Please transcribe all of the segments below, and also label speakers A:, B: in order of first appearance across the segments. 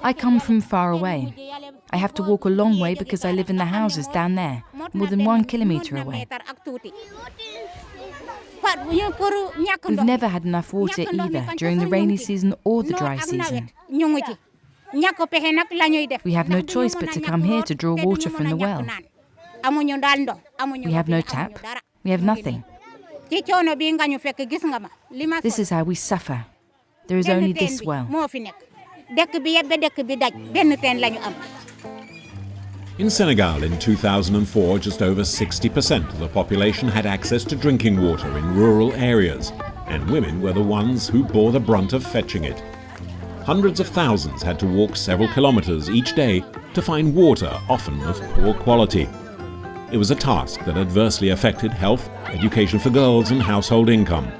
A: I come from far away. I have to walk a long way because I live in the houses down there, more than 1 kilometre away. We've never had enough water either, during the rainy season or the dry season. We have no choice but to come here to draw water from the well. We have no tap. We have nothing. This is how we suffer. There is only this well.
B: In Senegal in 2004, just over 60% of the population had access to drinking water in rural areas, and women were the ones who bore the brunt of fetching it. Hundreds of thousands had to walk several kilometers each day to find water, often of poor quality. It was a task that adversely affected health, education for girls, and household income.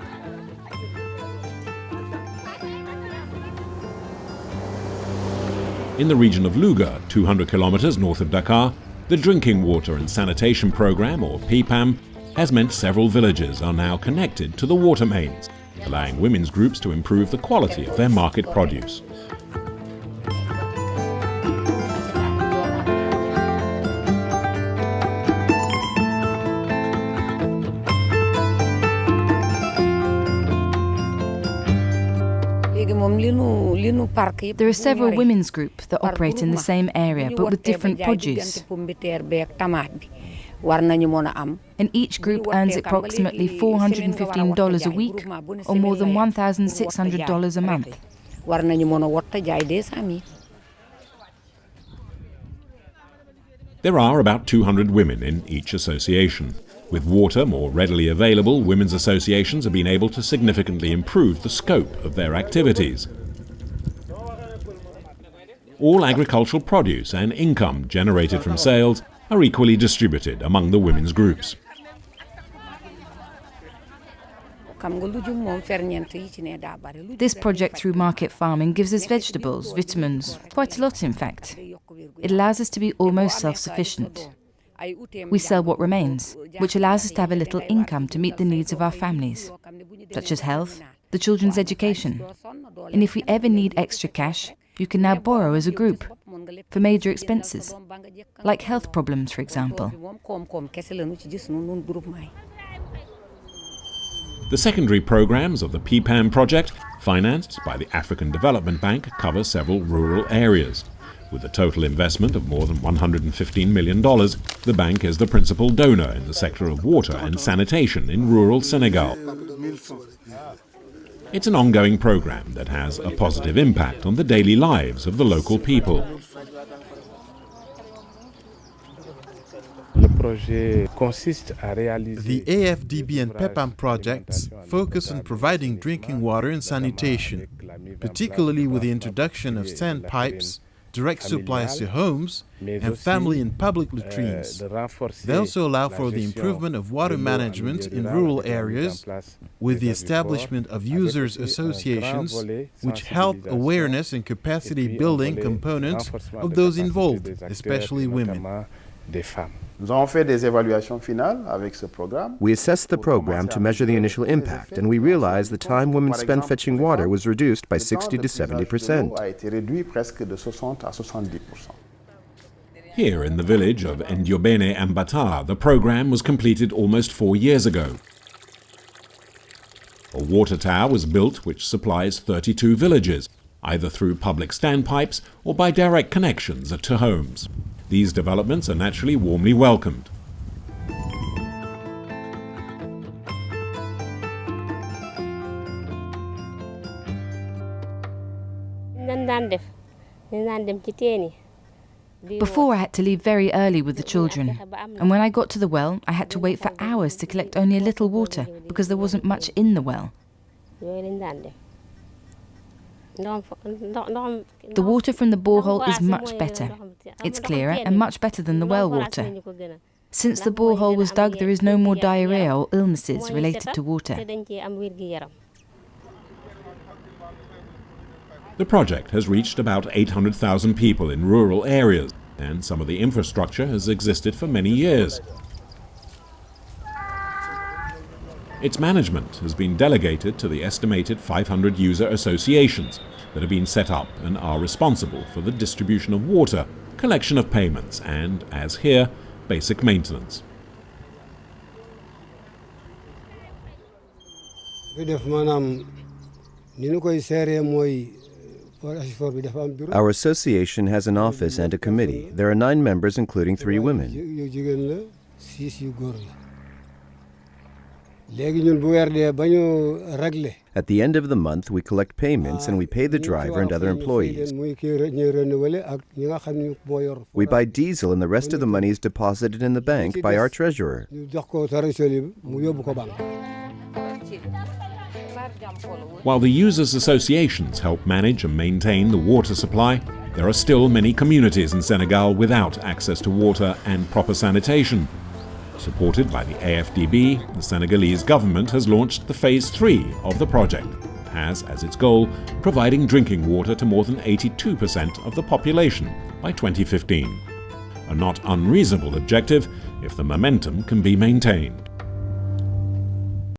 B: In the region of Louga, 200 kilometers north of Dakar, the Drinking Water and Sanitation Program, or PPAM, has meant several villages are now connected to the water mains, allowing women's groups to improve the quality of their market produce.
A: There are several women's groups that operate in the same area but with different produce. And each group earns approximately $415 a week or more than $1,600 a month.
B: There are about 200 women in each association. With water more readily available, women's associations have been able to significantly improve the scope of their activities. All agricultural produce and income generated from sales are equally distributed among the women's groups.
A: This project through market farming gives us vegetables, vitamins, quite a lot in fact. It allows us to be almost self-sufficient. We sell what remains, which allows us to have a little income to meet the needs of our families, such as health, the children's education. And if we ever need extra cash, you can now borrow as a group for major expenses, like health problems, for example.
B: The secondary programs of the PPAM project, financed by the African Development Bank, cover several rural areas. With a total investment of more than $115 million, the bank is the principal donor in the sector of water and sanitation in rural Senegal. It's an ongoing program that has a positive impact on the daily lives of the local people.
C: The
D: AFDB and PEPAM projects focus on providing drinking water and sanitation, particularly with the introduction of sandpipes, direct supplies to homes, and family and public latrines. They also allow for the improvement of water management in rural areas with the establishment of users' associations, which help awareness and capacity building components of those involved, especially women.
E: We assessed the program to measure the initial impact, and we realized the time women spent fetching water was reduced by 60 to 70%.
B: Here in the village of Ndiobene Ambata, the program was completed almost 4 years ago. A water tower was built which supplies 32 villages, either through public standpipes or by direct connections to homes. These developments are naturally warmly welcomed.
A: Before, I had to leave very early with the children, and when I got to the well, I had to wait for hours to collect only a little water because there wasn't much in the well. The water from the borehole is much better. It's clearer and much better than the well water. Since the borehole was dug, there is no more diarrhea or illnesses related to water.
B: The project has reached about 800,000 people in rural areas, and some of the infrastructure has existed for many years. Its management has been delegated to the estimated 500 user associations that have been set up and are responsible for the distribution of water, collection of payments and, as here, basic maintenance.
E: Our association has an office and a committee. There are 9 members, including 3 women. At the end of the month, we collect payments and we pay the driver and other employees. We buy diesel and the rest of the money is deposited in the bank by our treasurer.
B: While the users' associations help manage and maintain the water supply, there are still many communities in Senegal without access to water and proper sanitation. Supported by the AFDB, the Senegalese government has launched the Phase 3 of the project. It has as its goal providing drinking water to more than 82% of the population by 2015. A not unreasonable objective if the momentum can be maintained.